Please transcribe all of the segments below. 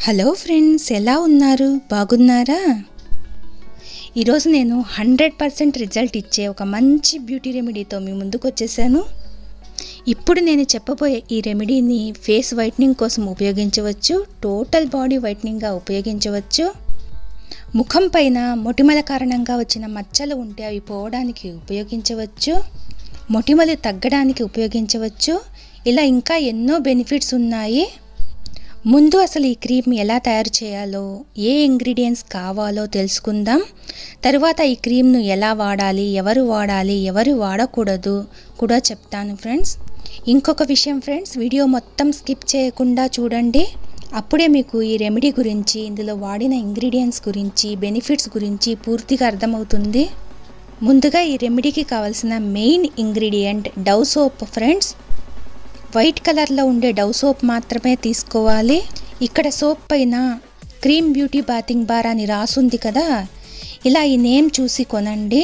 Hello friends, ఎలా ఉన్నారు? బాగున్నారా? ఈరోజు నేను 100% రిజల్ట్ ఇచ్చే ఒక మంచి బ్యూటీ రెమెడీతో మీ ముందుకు వచ్చేసాను. ఇప్పుడు నేను చెప్పబోయే ఈ రెమెడీని ఫేస్ వైట్నింగ్ కోసం ఉపయోగించవచ్చు, టోటల్ బాడీ వైట్నింగ్గా ఉపయోగించవచ్చు, ముఖం పైన మొటిమల కారణంగా వచ్చిన మచ్చలు ఉంటే అవి పోవడానికి ఉపయోగించవచ్చు, మొటిమలు తగ్గడానికి ఉపయోగించవచ్చు. ఇలా ఇంకా ఎన్నో బెనిఫిట్స్ ఉన్నాయి. ముందు అసలు ఈ క్రీమ్ ఎలా తయారు చేయాలో, ఏ ఇంగ్రీడియంట్స్ కావాలో తెలుసుకుందాం. తర్వాత ఈ క్రీమ్ను ఎలా వాడాలి, ఎవరు వాడకూడదు కూడా చెప్తాను ఫ్రెండ్స్. ఇంకొక విషయం ఫ్రెండ్స్, వీడియో మొత్తం స్కిప్ చేయకుండా చూడండి. అప్పుడే మీకు ఈ రెమెడీ గురించి, ఇందులో వాడిన ఇంగ్రీడియంట్స్ గురించి, బెనిఫిట్స్ గురించి పూర్తిగా అర్థమవుతుంది. ముందుగా ఈ రెమెడీకి కావాల్సిన main ingredient Dove soap friends. White కలర్లో ఉండే డవ్ సోప్ మాత్రమే తీసుకోవాలి. ఇక్కడ సోప్ పైన క్రీమ్ బ్యూటీ బాతింగ్ బార్ అని రాసుంది కదా, ఇలా ఈ నేమ్ చూసి కొనండి.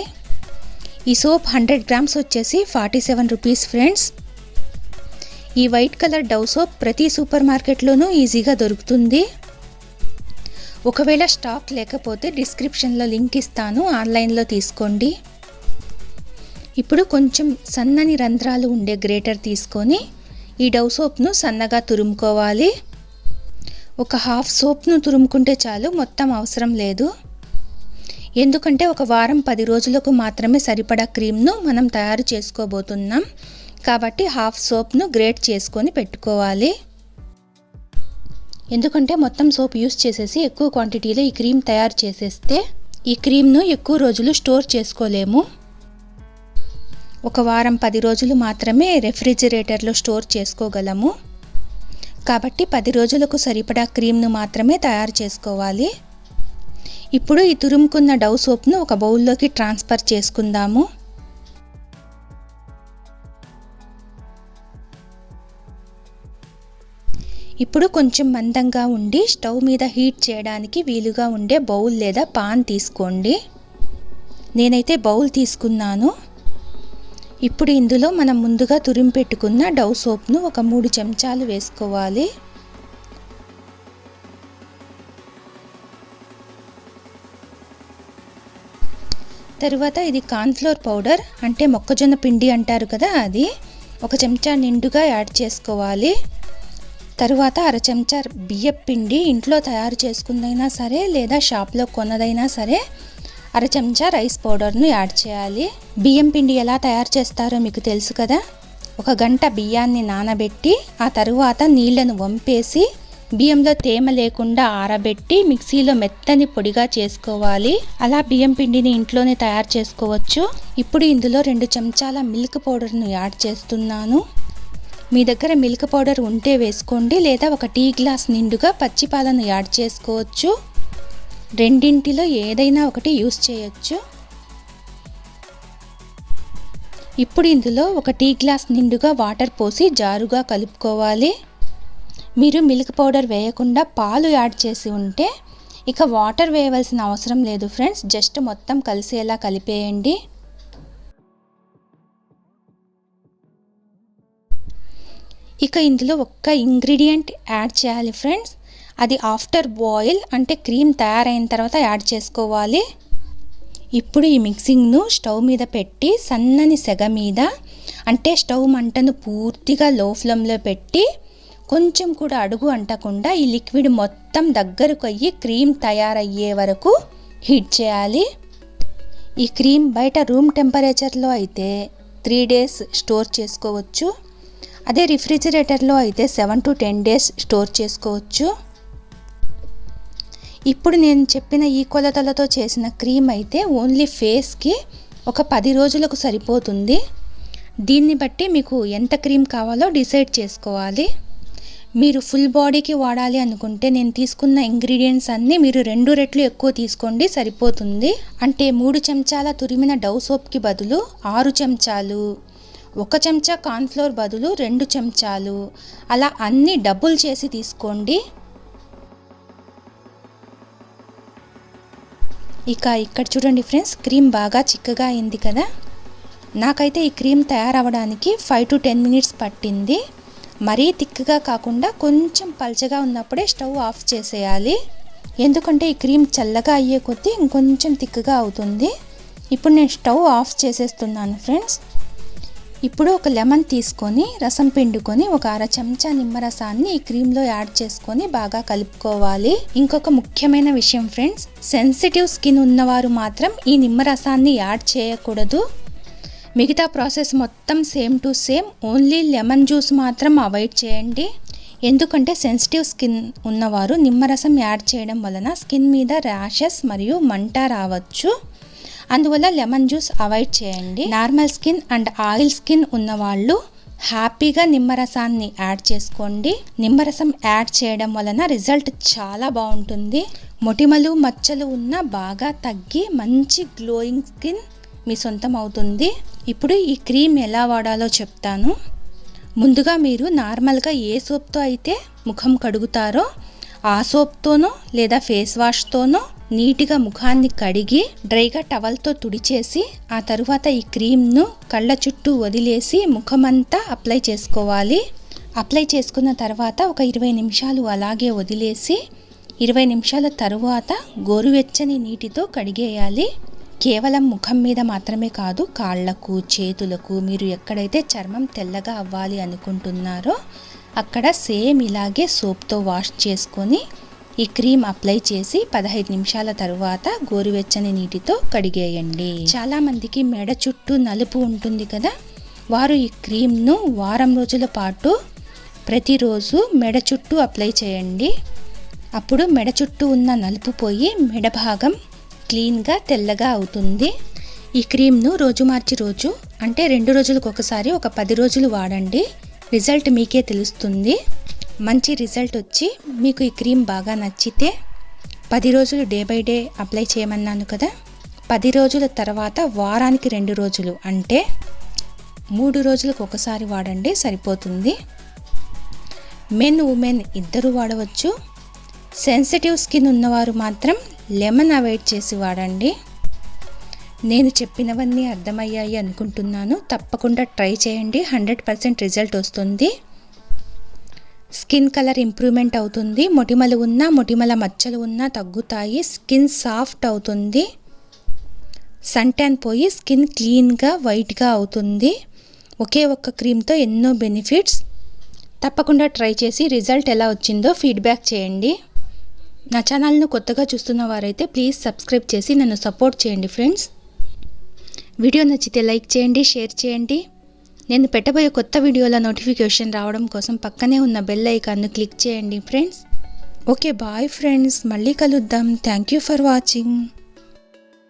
ఈ సోప్ 100 గ్రామ్స్ వచ్చేసి 47 రూపీస్ ఫ్రెండ్స్. ఈ వైట్ కలర్ డవ్ సోప్ ప్రతి సూపర్ మార్కెట్లోనూ ఈజీగా దొరుకుతుంది. ఒకవేళ స్టాక్ లేకపోతే డిస్క్రిప్షన్లో లింక్ ఇస్తాను, ఆన్లైన్లో తీసుకోండి. ఇప్పుడు కొంచెం సన్నని రంధ్రాలు ఉండే గ్రేటర్ తీసుకొని ఈ డవ్ సోప్ను సన్నగా తురుముకోవాలి. ఒక హాఫ్ సోప్ను తురుముకుంటే చాలు, మొత్తం అవసరం లేదు. ఎందుకంటే ఒక వారం 10 రోజులకు మాత్రమే సరిపడా క్రీమ్ను మనం తయారు చేసుకోబోతున్నాం. కాబట్టి హాఫ్ సోప్ను గ్రేట్ చేసుకొని పెట్టుకోవాలి. ఎందుకంటే మొత్తం సోప్ యూస్ చేసేసి ఎక్కువ క్వాంటిటీలో ఈ క్రీమ్ తయారు చేసేస్తే ఈ క్రీమ్ను ఎక్కువ రోజులు స్టోర్ చేసుకోలేము. ఒక వారం 10 రోజులు మాత్రమే రెఫ్రిజిరేటర్లో స్టోర్ చేసుకోగలము. కాబట్టి 10 రోజులకు సరిపడా క్రీమ్ను మాత్రమే తయారు చేసుకోవాలి. ఇప్పుడు ఈ తురుముకున్న డవ్ సోప్ను ఒక బౌల్లోకి ట్రాన్స్ఫర్ చేసుకుందాము. ఇప్పుడు కొంచెం మందంగా ఉండి స్టవ్ మీద హీట్ చేయడానికి వీలుగా ఉండే బౌల్ లేదా పాన్ తీసుకోండి. నేనైతే బౌల్ తీసుకున్నాను. ఇప్పుడు ఇందులో మనం ముందుగా తురిమి పెట్టుకున్న డవ్ సోప్ను ఒక 3 చెంచాలు వేసుకోవాలి. తరువాత ఇది కార్న్ఫ్లోర్ పౌడర్, అంటే మొక్కజొన్న పిండి అంటారు కదా, అది 1 చెంచా నిండుగా యాడ్ చేసుకోవాలి. తరువాత 1/2 చెంచా బియ్యపు పిండి, ఇంట్లో తయారు చేసుకుందైనా సరే లేదా షాప్లో కొన్నదైనా సరే 1/2 చెంచా రైస్ పౌడర్ను యాడ్ చేయాలి. బియ్యం పిండి ఎలా తయారు చేస్తారో మీకు తెలుసు కదా. 1 గంట బియ్యాన్ని నానబెట్టి ఆ తరువాత నీళ్లను వంపేసి బియ్యంలో తేమ లేకుండా ఆరబెట్టి మిక్సీలో మెత్తని పొడిగా చేసుకోవాలి. అలా బియ్యం పిండిని ఇంట్లోనే తయారు చేసుకోవచ్చు. ఇప్పుడు ఇందులో 2 చెంచాల మిల్క్ పౌడర్ను యాడ్ చేస్తున్నాను. మీ దగ్గర మిల్క్ పౌడర్ ఉంటే వేసుకోండి, లేదా 1 టీ గ్లాస్ నిండుగా పచ్చిపాలను యాడ్ చేసుకోవచ్చు. రెండింటిలో ఏదైనా ఒకటి యూస్ చేయొచ్చు. ఇప్పుడు ఇందులో 1 టీ గ్లాస్ నిండుగా వాటర్ పోసి జారుగా కలుపుకోవాలి. మీరు మిల్క్ పౌడర్ వేయకుండా పాలు యాడ్ చేసి ఉంటే ఇక వాటర్ వేయవలసిన అవసరం లేదు ఫ్రెండ్స్, జస్ట్ మొత్తం కలిసేలా కలిపేయండి. ఇక ఇందులో ఒక్క ఇంగ్రీడియంట్ యాడ్ చేయాలి ఫ్రెండ్స్. అది ఆఫ్టర్ బాయిల్, అంటే క్రీమ్ తయారైన తర్వాత యాడ్ చేసుకోవాలి. ఇప్పుడు ఈ మిక్సింగ్ను స్టవ్ మీద పెట్టి సన్నని సెగ మీద, అంటే స్టవ్ మంటను పూర్తిగా లో ఫ్లేమ్లో పెట్టి కొంచెం కూడా అడుగు అంటకుండా ఈ లిక్విడ్ మొత్తం దగ్గరకు అయ్యి క్రీమ్ తయారయ్యే వరకు హీట్ చేయాలి. ఈ క్రీమ్ బయట రూమ్ టెంపరేచర్లో అయితే 3 డేస్ స్టోర్ చేసుకోవచ్చు. అదే రిఫ్రిజిరేటర్లో అయితే 7 to 10 డేస్ స్టోర్ చేసుకోవచ్చు. ఇప్పుడు నేను చెప్పిన ఈ కొలతలతో చేసిన క్రీమ్ అయితే ఓన్లీ ఫేస్కి ఒక 10 రోజులకు సరిపోతుంది. దీన్ని బట్టి మీకు ఎంత క్రీమ్ కావాలో డిసైడ్ చేసుకోవాలి. మీరు ఫుల్ బాడీకి వాడాలి అనుకుంటే నేను తీసుకున్న ఇంగ్రీడియంట్స్ అన్నీ మీరు 2 రెట్లు ఎక్కువ తీసుకోండి, సరిపోతుంది. అంటే 3 చెంచాల తురిమిన డవ్ సోప్కి బదులు 6 చెంచాలు, 1 చెంచా కార్న్ఫ్లోర్ బదులు 2 చెంచాలు, అలా అన్నీ డబుల్ చేసి తీసుకోండి. ఇక ఇక్కడ చూడండి ఫ్రెండ్స్, క్రీమ్ బాగా చిక్కగా అయింది కదా. నాకైతే ఈ క్రీమ్ తయారవడానికి 5 to 10 మినిట్స్ పట్టింది. మరీ థిక్గా కాకుండా కొంచెం పల్చగా ఉన్నప్పుడే స్టవ్ ఆఫ్ చేసేయాలి. ఎందుకంటే ఈ క్రీమ్ చల్లగా అయ్యే కొద్దీ ఇంకొంచెం థిక్గా అవుతుంది. ఇప్పుడు నేను స్టవ్ ఆఫ్ చేసేస్తున్నాను ఫ్రెండ్స్. ఇప్పుడు ఒక లెమన్ తీసుకొని రసం పిండుకొని ఒక అర చెంచా నిమ్మరసాన్ని ఈ క్రీమ్లో యాడ్ చేసుకొని బాగా కలుపుకోవాలి. ఇంకొక ముఖ్యమైన విషయం ఫ్రెండ్స్, సెన్సిటివ్ స్కిన్ ఉన్నవారు మాత్రం ఈ నిమ్మరసాన్ని యాడ్ చేయకూడదు. మిగతా ప్రాసెస్ మొత్తం same to same, only lemon juice మాత్రం అవాయిడ్ చేయండి. ఎందుకంటే సెన్సిటివ్ స్కిన్ ఉన్నవారు నిమ్మరసం యాడ్ చేయడం వలన స్కిన్ మీద ర్యాషెస్ మరియు మంట రావచ్చు. అందువల్ల లెమన్ జ్యూస్ అవాయిడ్ చేయండి. Normal skin and oil skin ఉన్నవాళ్ళు హ్యాపీగా నిమ్మరసాన్ని యాడ్ చేసుకోండి. నిమ్మరసం యాడ్ చేయడం వలన రిజల్ట్ చాలా బాగుంటుంది. మొటిమలు మచ్చలు ఉన్న బాగా తగ్గి మంచి గ్లోయింగ్ స్కిన్ మీ సొంతం అవుతుంది. ఇప్పుడు ఈ క్రీమ్ ఎలా వాడాలో చెప్తాను. ముందుగా మీరు నార్మల్గా ఏ సోప్తో అయితే ముఖం కడుగుతారో ఆ సోప్తోనో లేదా ఫేస్ వాష్తోనో నీట్గా ముఖాన్ని కడిగి డ్రైగా టవల్తో తుడిచేసి ఆ తరువాత ఈ క్రీమ్ను కళ్ళ చుట్టూ వదిలేసి ముఖమంతా అప్లై చేసుకోవాలి. అప్లై చేసుకున్న తర్వాత ఒక 20 నిమిషాలు అలాగే వదిలేసి 20 నిమిషాల తరువాత గోరువెచ్చని నీటితో కడిగేయాలి. కేవలం ముఖం మీద మాత్రమే కాదు, కాళ్లకు చేతులకు మీరు ఎక్కడైతే చర్మం తెల్లగా అవ్వాలి అనుకుంటున్నారో అక్కడ సేమ్ ఇలాగే సోప్తో వాష్ చేసుకొని ఈ క్రీమ్ అప్లై చేసి 15 నిమిషాల తరువాత గోరువెచ్చని నీటితో కడిగేయండి. చాలామందికి మెడ చుట్టూ నలుపు ఉంటుంది కదా, వారు ఈ క్రీమ్ను వారం రోజుల పాటు ప్రతిరోజు మెడ చుట్టూ అప్లై చేయండి. అప్పుడు మెడ చుట్టూ ఉన్న నలుపు పోయి మెడ భాగం క్లీన్గా తెల్లగా అవుతుంది. ఈ క్రీమ్ను రోజు మార్చి రోజు అంటే 2 రోజులకు ఒకసారి ఒక 10 రోజులు వాడండి. రిజల్ట్ మీకే తెలుస్తుంది. మంచి రిజల్ట్ వచ్చి మీకు ఈ క్రీమ్ బాగా నచ్చితే 10 రోజులు డే బై డే అప్లై చేయమన్నాను కదా, 10 రోజుల తర్వాత వారానికి 2 రోజులు అంటే 3 రోజులకు ఒకసారి వాడండి, సరిపోతుంది. మెన్ ఉమెన్ ఇద్దరు వాడవచ్చు. సెన్సిటివ్ స్కిన్ ఉన్నవారు మాత్రం లెమన్ అవాయిడ్ చేసి వాడండి. నేను చెప్పినవన్నీ అర్థమయ్యాయి అనుకుంటున్నాను. తప్పకుండా ట్రై చేయండి, 100% రిజల్ట్ వస్తుంది. స్కిన్ కలర్ ఇంప్రూవ్మెంట్ అవుతుంది. మొటిమలు ఉన్నా మొటిమల మచ్చలు ఉన్నా తగ్గుతాయి. స్కిన్ సాఫ్ట్ అవుతుంది. సన్ ట్యాన్ పోయి స్కిన్ క్లీన్గా వైట్గా అవుతుంది. ఒకే ఒక్క క్రీమ్తో ఎన్నో బెనిఫిట్స్. తప్పకుండా ట్రై చేసి రిజల్ట్ ఎలా వచ్చిందో ఫీడ్బ్యాక్ చేయండి. నా ఛానల్ను కొత్తగా చూస్తున్న వారైతే ప్లీజ్ సబ్స్క్రైబ్ చేసి నన్ను సపోర్ట్ చేయండి ఫ్రెండ్స్. వీడియో నచ్చితే లైక్ చేయండి, షేర్ చేయండి. నేను పెట్టబోయే కొత్త వీడియోల నోటిఫికేషన్ రావడం కోసం పక్కనే ఉన్న బెల్ ఐకాన్ను క్లిక్ చేయండి ఫ్రెండ్స్. ఓకే బాయ్ ఫ్రెండ్స్, మళ్ళీ కలుద్దాం. Thank you for watching.